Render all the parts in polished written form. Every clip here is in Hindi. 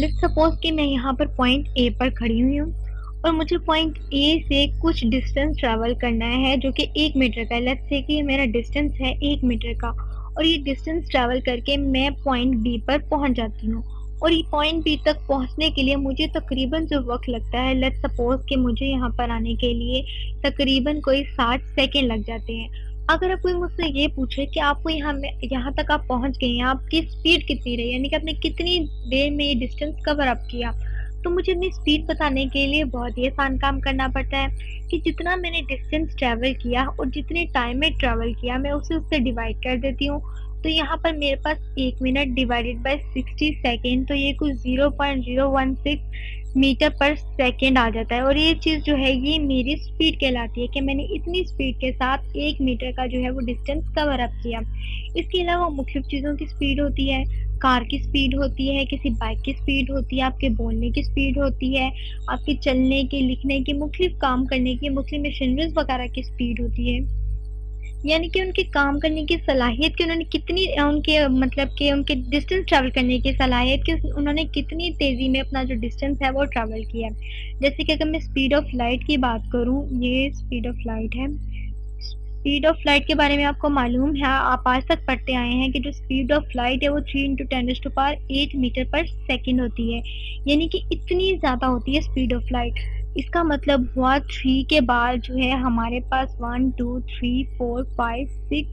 लेट्स सपोज कि मैं यहाँ पर पॉइंट ए पर खड़ी हुई हूँ और मुझे पॉइंट ए से कुछ डिस्टेंस ट्रैवल करना है जो कि 1 मीटर का है। लेट्स से कि मेरा डिस्टेंस है 1 मीटर का और ये डिस्टेंस ट्रैवल करके मैं पॉइंट बी पर पहुँच जाती हूँ। और ये पॉइंट बी तक पहुँचने के लिए मुझे तकरीबन जो वक़्त लगता है, लेट्स सपोज कि मुझे यहाँ पर आने के लिए तकरीबन कोई 60 सेकंड लग जाते हैं। अगर अब कोई मुझसे ये पूछे कि आपको यहाँ तक आप पहुँच गए हैं, आपकी स्पीड कितनी रही, यानी कि आपने कितनी देर में ये डिस्टेंस कवर अप किया, तो मुझे अपनी स्पीड बताने के लिए बहुत ही आसान काम करना पड़ता है कि जितना मैंने डिस्टेंस ट्रैवल किया और जितने टाइम में ट्रैवल किया मैं उसे उससे डिवाइड कर देती हूँ। तो यहाँ पर मेरे पास 1 मिनट डिवाइडेड बाय 60 सेकेंड, तो ये कुछ 0.016 मीटर पर सेकेंड आ जाता है। और ये चीज़ जो है ये मेरी स्पीड कहलाती है कि मैंने इतनी स्पीड के साथ 1 मीटर का जो है वो डिस्टेंस कवर अप किया। इसके अलावा मुख्तलिफ चीज़ों की स्पीड होती है, कार की स्पीड होती है, किसी बाइक की स्पीड होती है, आपके बोलने की स्पीड होती है, आपके चलने की, लिखने की, मुख्तलिफ काम करने की, मुख्तलिफ मशीनरीज़ वगैरह की स्पीड होती है। यानी कि उनके काम करने की सलाहियत कि उन्होंने कितनी उनके मतलब कि उनके डिस्टेंस ट्रैवल करने की सलाहियत कि उन्होंने कितनी तेज़ी में अपना जो डिस्टेंस है वो ट्रैवल किया है। जैसे कि अगर मैं स्पीड ऑफ लाइट की बात करूँ, ये स्पीड ऑफ लाइट है। स्पीड ऑफ लाइट के बारे में आपको मालूम है, आप आज तक पढ़ते आए हैं कि जो स्पीड ऑफ लाइट है वो 3 × 10⁸ मीटर पर सेकंड होती है। यानी कि इतनी ज़्यादा होती है स्पीड ऑफ लाइट। इसका मतलब हुआ 3 के बाद जो है हमारे पास 1 2 3 4 5 6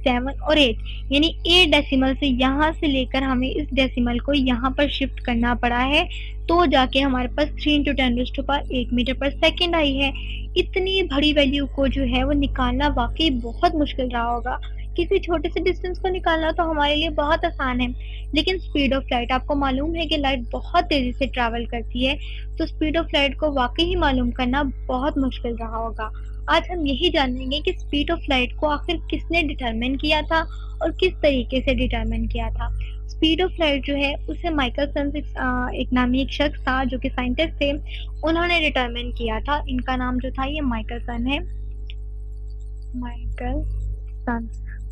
7 और 8, यानी 8 डेसिमल से यहाँ से लेकर हमें इस डेसिमल को यहाँ पर शिफ्ट करना पड़ा है, तो जाके हमारे पास 3 × 10⁸ मीटर पर सेकंड आई है। इतनी बड़ी वैल्यू को जो है वो निकालना वाकई बहुत मुश्किल रहा होगा। किसी छोटे से डिस्टेंस को निकालना तो हमारे लिए बहुत आसान है, लेकिन स्पीड ऑफ लाइट, आपको मालूम है कि लाइट बहुत तेज़ी से ट्रैवल करती है, तो स्पीड ऑफ लाइट को वाकई ही मालूम करना बहुत मुश्किल रहा होगा। आज हम यही जानेंगे कि स्पीड ऑफ लाइट को आखिर किसने डिटरमिन किया था और किस तरीके से डिटरमिन किया था। स्पीड ऑफ लाइट जो है उसे माइकल सन एक नामी एक शख्स था जो कि साइंटिस्ट थे, उन्होंने डिटरमिन किया था। इनका नाम जो था ये माइकल सन है,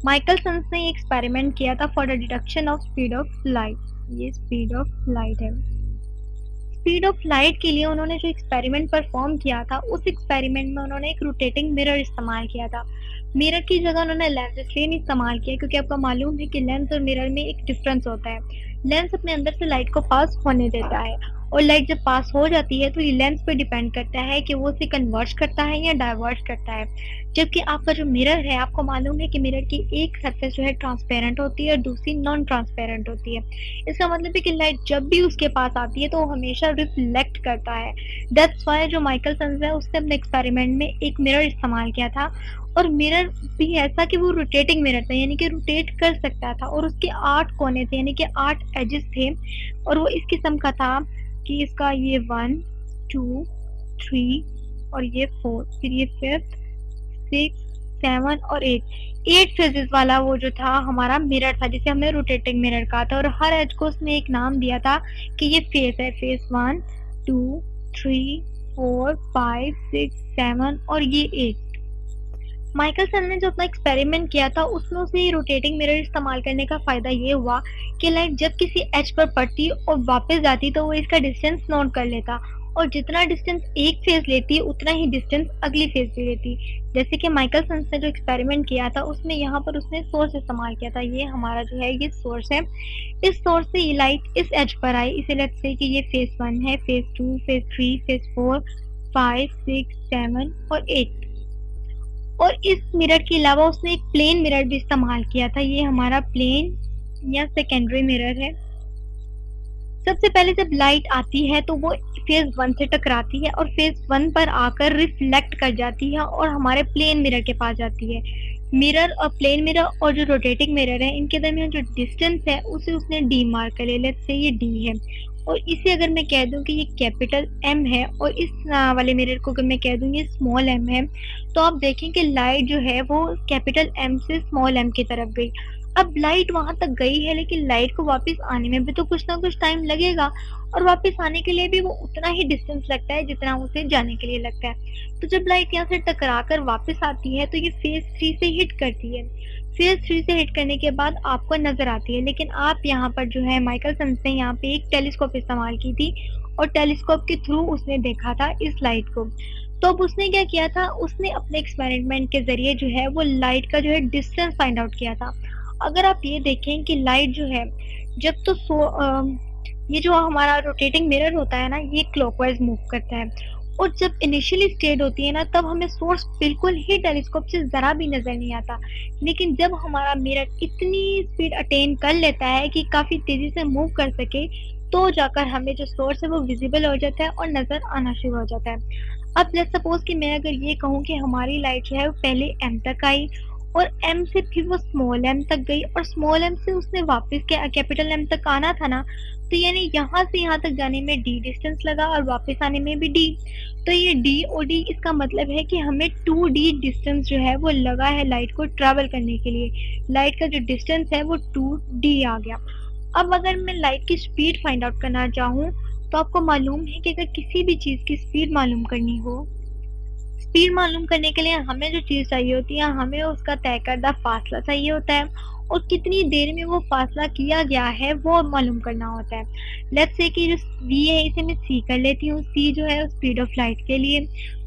माइकल सन ने एक्सपेरिमेंट किया था for the detection of speed of light. ये स्पीड ऑफ लाइट है। स्पीड ऑफ लाइट के लिए उन्होंने जो एक्सपेरिमेंट परफॉर्म किया था, उस एक्सपेरिमेंट में उन्होंने एक रोटेटिंग मिरर इस्तेमाल किया था। मिरर की जगह उन्होंने लेंस इसलिए नहीं इस्तेमाल किया क्योंकि आपको मालूम है कि लेंस और मिरर में एक डिफरेंस होता है। लेंस अपने अंदर से लाइट को पास होने देता है और लाइट जब पास हो जाती है तो ये लेंस पे डिपेंड करता है कि वो उसे कन्वर्ट करता है या डाइवर्ट करता है। जबकि आपका जो मिरर है, आपको मालूम है कि मिरर की एक सरफेस जो है ट्रांसपेरेंट होती है और दूसरी नॉन ट्रांसपेरेंट होती है। इसका मतलब है कि लाइट जब भी उसके पास आती है तो वो हमेशा रिफ्लेक्ट करता है। दैट्स व्हाई जो माइकल सन है उसने अपने एक्सपेरिमेंट में एक मिरर इस्तेमाल किया था, और मिरर भी ऐसा कि वो रोटेटिंग मिरर था, यानी कि रोटेट कर सकता था, और उसके 8 कोने थे, यानी कि 8 एजेस थे, और वो इस किस्म का था कि इसका ये 1 2 3 और ये 4, फिर ये 5 6 7 और 8 फेजेस वाला वो जो था हमारा मिरर था, जिसे हमने रोटेटिंग मिरर कहा था। और हर एज को उसने एक नाम दिया था कि ये फेस है, फेस 1 2 3 4 5 6 7 और ये 8। माइकल सन ने जो अपना एक्सपेरिमेंट किया था उसमें उसे रोटेटिंग मिरर इस्तेमाल करने का फ़ायदा ये हुआ कि लाइट जब किसी एज पर पड़ती और वापस जाती तो वो इसका डिस्टेंस नोट कर लेता, और जितना डिस्टेंस एक फेज लेती उतना ही डिस्टेंस अगली फेज भी लेती। जैसे कि माइकल सन ने जो एक्सपेरिमेंट किया था उसमें यहाँ पर उसने सोर्स इस्तेमाल किया था। ये हमारा जो है ये सोर्स है, इस सोर्स से ये लाइट इस एज पर आई, इसे लेट्स से कि ये फेज 1 है, फेज 2, फेज 3, फेज 4 5 6 7 और 8। और इस मिरर के अलावा उसने एक प्लेन मिरर भी इस्तेमाल किया था। ये हमारा प्लेन या सेकेंडरी मिरर है। सबसे पहले जब लाइट आती है तो वो फेज 1 से टकराती है और फेज 1 पर आकर रिफ्लेक्ट कर जाती है और हमारे प्लेन मिरर के पास जाती है। मिरर और प्लेन मिरर और जो रोटेटिंग मिरर है इनके दरमियान जो डिस्टेंस है उसे उसने डी मार्क कर लिया, लेट्स से ये डी है। और इसे अगर मैं कह दूं कि ये कैपिटल एम है और इस वाले मिरर को अगर मैं कह दूं ये स्मॉल एम है, तो आप देखें कि लाइट जो है वो कैपिटल एम से स्मॉल एम की तरफ गई। अब लाइट वहां तक गई है, लेकिन लाइट को वापस आने में भी तो कुछ ना कुछ टाइम लगेगा, और वापस आने के लिए भी वो उतना ही डिस्टेंस लगता है जितना उसे जाने के लिए लगता है। तो जब लाइट यहाँ से टकरा कर वापस आती है तो ये फेज 3 से हिट करती है। फेज 3 से हिट करने के बाद आपको नजर आती है, लेकिन आप यहाँ पर जो है माइकलसन ने यहाँ पे एक टेलीस्कोप इस्तेमाल की थी, और टेलीस्कोप के थ्रू उसने देखा था इस लाइट को। तो अब उसने क्या किया था, उसने अपने एक्सपेरिमेंट के जरिए जो है वो लाइट का जो है डिस्टेंस फाइंड आउट किया था। अगर आप ये देखें कि लाइट जो है, जब तो ये जो हमारा रोटेटिंग मिरर होता है ना, ये क्लॉकवाइज मूव करता है, और जब इनिशियली स्टेट होती है ना, तब हमें सोर्स बिल्कुल ही टेलीस्कोप से ज़रा भी नज़र नहीं आता। लेकिन जब हमारा मिरर इतनी स्पीड अटेन कर लेता है कि काफ़ी तेज़ी से मूव कर सके, तो जाकर हमें जो सोर्स है वो विजिबल हो जाता है और नज़र आना शुरू हो जाता है। अब लेट्स सपोज कि मैं अगर ये कहूँ कि हमारी लाइट जो है वो पहले एम तक आई, और एम से फिर वो स्मॉल एम तक गई, और स्मॉल एम से उसने वापस कैपिटल एम तक आना था ना, तो यानी यहाँ से यहाँ तक जाने में डी डिस्टेंस लगा और वापस आने में भी डी। तो ये डी और डी, इसका मतलब है कि हमें 2d डिस्टेंस जो है वो लगा है लाइट को ट्रैवल करने के लिए। लाइट का जो डिस्टेंस है वो 2d आ गया। अब अगर मैं लाइट की स्पीड फाइंड आउट करना चाहूँ, तो आपको मालूम है कि अगर किसी भी चीज़ की स्पीड मालूम करनी हो, स्पीड मालूम करने के लिए हमें जो चीज़ चाहिए होती है, हमें उसका तय करदा फासला चाहिए होता है, और कितनी देर में वो फासला किया गया है वो मालूम करना होता है। लेट्स से कि जो v है, इसे मैं c कर लेती हूँ। c जो है स्पीड ऑफ लाइट के लिए,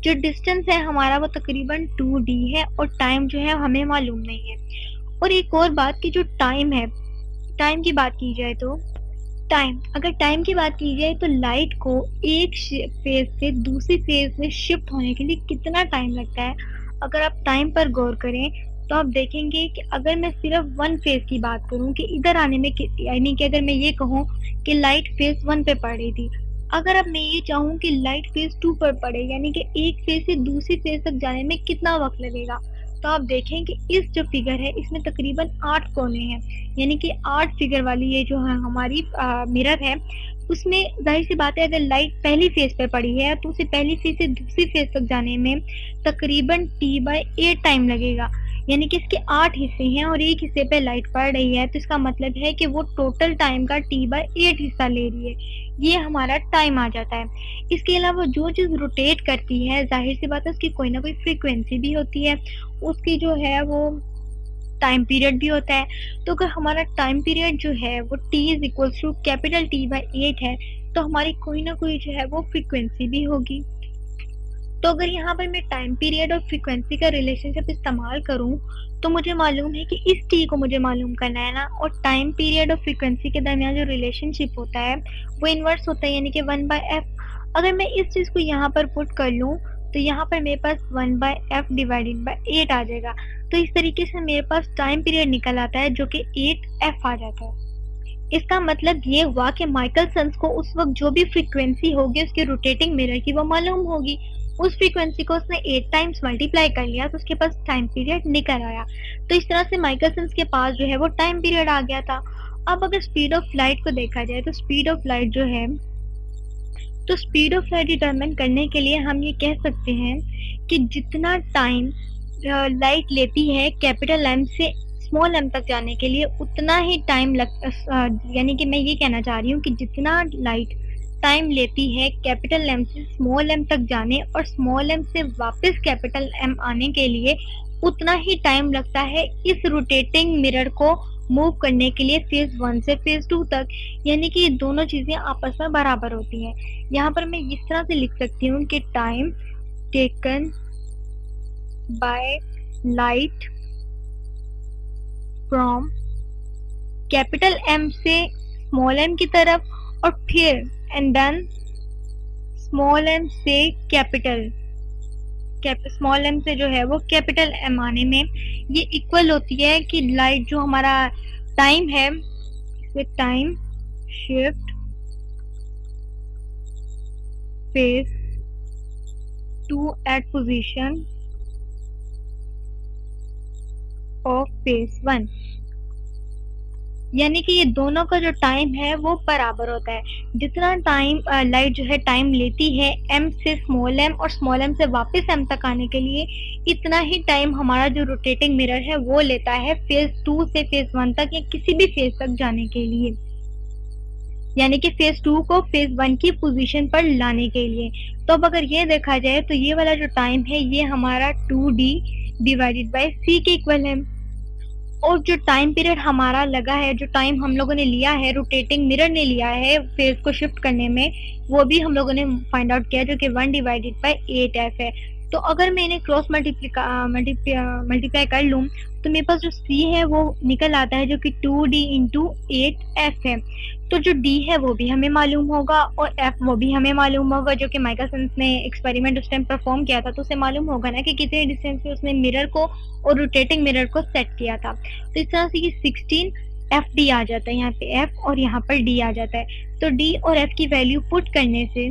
जो डिस्टेंस है हमारा वो तकरीबन 2d है, और टाइम जो है हमें मालूम नहीं है। और एक और बात कि जो टाइम है, टाइम की बात की जाए तो अगर टाइम की बात की जाए तो लाइट को एक फेज से दूसरी फेज में शिफ्ट होने के लिए कितना टाइम लगता है। अगर आप टाइम पर गौर करें तो आप देखेंगे कि अगर मैं सिर्फ वन फेज की बात करूं कि इधर आने में, यानी कि अगर मैं ये कहूं कि लाइट फेज 1 पे पड़ रही थी, अगर अब मैं ये चाहूं कि लाइट फेज 2 पर पड़े, यानी कि एक फेज से दूसरी फेज तक जाने में कितना वक्त लगेगा, तो आप देखें कि इस जो फिगर है इसमें तकरीबन 8 कोने हैं, यानी कि 8 फिगर वाली ये जो है हमारी मिरर है, उसमें जाहिर सी बात है अगर लाइट पहली फेज पे पड़ी है तो उसे पहली फेज से दूसरी फेज तक जाने में तकरीबन t/8 टाइम लगेगा। यानी कि इसके 8 हिस्से हैं और एक हिस्से पे लाइट पड़ रही है, तो इसका मतलब है कि वो टोटल टाइम का t/8 हिस्सा ले रही है। ये हमारा टाइम आ जाता है। इसके अलावा जो चीज़ रोटेट करती है, जाहिर सी बात है उसकी कोई ना कोई फ्रीक्वेंसी भी होती है, उसकी जो है वो टाइम पीरियड भी होता है। तो अगर हमारा टाइम पीरियड जो है वो t is equal to capital T/8 है, तो हमारी कोई ना कोई जो है वो फ्रीक्वेंसी भी होगी। तो अगर यहाँ पर मैं टाइम पीरियड और फ्रीक्वेंसी का रिलेशनशिप इस्तेमाल करूँ, तो मुझे मालूम है कि इस t को मुझे मालूम करना है ना, और टाइम पीरियड और फ्रीक्वेंसी के दरमियान जो रिलेशनशिप होता है वो इन्वर्स होता है, यानी कि 1/f। अगर मैं इस चीज़ को यहाँ पर पुट कर लूँ तो यहाँ पर मेरे पास 1/f डिवाइडेड बाय 8 आ जाएगा। तो इस तरीके से मेरे पास टाइम पीरियड निकल आता है जो कि 8f आ जाता है। इसका मतलब ये हुआ कि माइकलसन को उस वक्त जो भी फ्रीक्वेंसी होगी उसके रोटेटिंग मिरर की वो मालूम होगी। उस फ्रीक्वेंसी को उसने 8 टाइम्स मल्टीप्लाई कर लिया तो उसके पास टाइम पीरियड निकल आया। तो इस तरह से माइकलसन के पास जो है वो टाइम पीरियड आ गया था। अब अगर स्पीड ऑफ लाइट को देखा जाए तो स्पीड ऑफ लाइट जो है, तो स्पीड ऑफ लाइट डिटरमिन करने के लिए हम ये कह सकते हैं कि जितना टाइम लाइट लेती है कैपिटल एम से स्मॉल एम तक जाने के लिए, उतना ही टाइम यानी कि मैं ये कहना चाह रही हूँ कि जितना लाइट टाइम लेती है कैपिटल एम से स्मॉल एम तक जाने और स्मॉल एम से वापस कैपिटल एम आने के लिए, उतना ही टाइम लगता है इस रोटेटिंग मिरर को मूव करने के लिए फेज 1 से फेज 2 तक। यानी कि ये दोनों चीज़ें आपस में बराबर होती हैं। यहाँ पर मैं इस तरह से लिख सकती हूँ कि time taken by light from capital M से स्मॉल एम की तरफ, और फिर एंड देन स्मॉल एम से स्मॉल एम से जो है वो कैपिटल एम आने में, ये इक्वल होती है कि लाइट जो हमारा टाइम है, time shift phase 2 at position of phase 1। यानी कि ये दोनों का जो टाइम है वो बराबर होता है। जितना टाइम लाइट जो है टाइम लेती है m से स्मॉल m और स्मॉल m से वापस m तक आने के लिए, इतना ही टाइम हमारा जो रोटेटिंग मिरर है वो लेता है फेज़ 2 से फेज़ 1 तक या किसी भी फेज़ तक जाने के लिए। यानी कि फेज़ 2 को फेज़ 1 की पोज़ीशन पर लाने के लिए। तो अब अगर ये देखा जाए तो ये वाला जो टाइम है ये हमारा 2d डिवाइडेड बाय c के इक्वल है। और जो टाइम पीरियड हमारा लगा है, जो टाइम हम लोगों ने लिया है, रोटेटिंग मिरर ने लिया है फेज़ को शिफ्ट करने में, वो भी हम लोगों ने फाइंड आउट किया जो कि 1 डिवाइडेड बाय 8f है। तो अगर मैं इन्हें क्रॉस मल्टीप्लाई कर लूँ तो मेरे पास जो c है वो निकल आता है जो कि 2d इंटू 8f है। तो जो d है वो भी हमें मालूम होगा और f वो भी हमें मालूम होगा, जो कि माइकलसन ने एक्सपेरिमेंट उस टाइम परफॉर्म किया था, तो उसे मालूम होगा ना कि कितने डिस्टेंस पे उसने मिरर को और रोटेटिंग मिरर को सेट किया था। तो इस तरह से ये 16 एफ डी आ जाता है, यहाँ पे एफ और यहाँ पर डी आ जाता है। तो डी और एफ की वैल्यू पुट करने से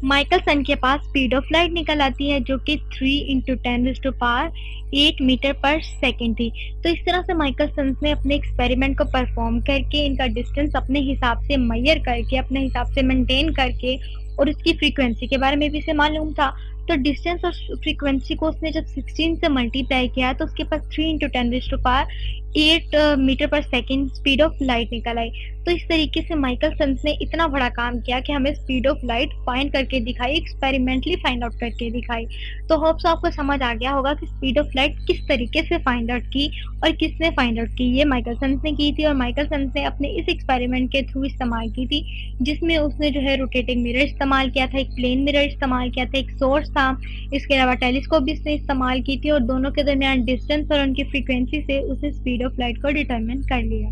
माइकलसन के पास स्पीड ऑफ लाइट निकल आती है जो कि 3 इंटू 10⁻8 मीटर पर सेकेंड थी। तो इस तरह से माइकलसन ने अपने एक्सपेरिमेंट को परफॉर्म करके इनका डिस्टेंस अपने हिसाब से मेजर करके, अपने हिसाब से मेंटेन करके, और उसकी फ्रीक्वेंसी के बारे में भी इसे मालूम था। तो डिस्टेंस और फ्रीक्वेंसी को उसने जब 16 से मल्टीप्लाई किया तो उसके पास 3 इंटू 10⁸8 मीटर पर सेकेंड स्पीड ऑफ लाइट निकल आई। तो इस तरीके से माइकलसन ने इतना बड़ा काम किया कि हमें स्पीड ऑफ लाइट फाइंड करके दिखाई, एक्सपेरिमेंटली फाइंड आउट करके दिखाई। तो होप्स आपको समझ आ गया होगा कि स्पीड ऑफ लाइट किस तरीके से फाइंड आउट की और किसने फाइंड आउट की। ये माइकलसन ने की थी और माइकलसन ने अपने इस एक्सपेरिमेंट के थ्रू इस्तेमाल की थी, जिसमें उसने जो है रोटेटिंग मिरर इस्तेमाल किया था, एक प्लेन मिरर इस्तेमाल किया था, एक सोर्स था, इसके अलावा टेलीस्कोप भी उसने इस्तेमाल की थी और दोनों के दरमियान डिस्टेंस और उनकी फ्रीक्वेंसी से उसने स्पीड ऑफ लाइट को डिटरमिन कर लिया।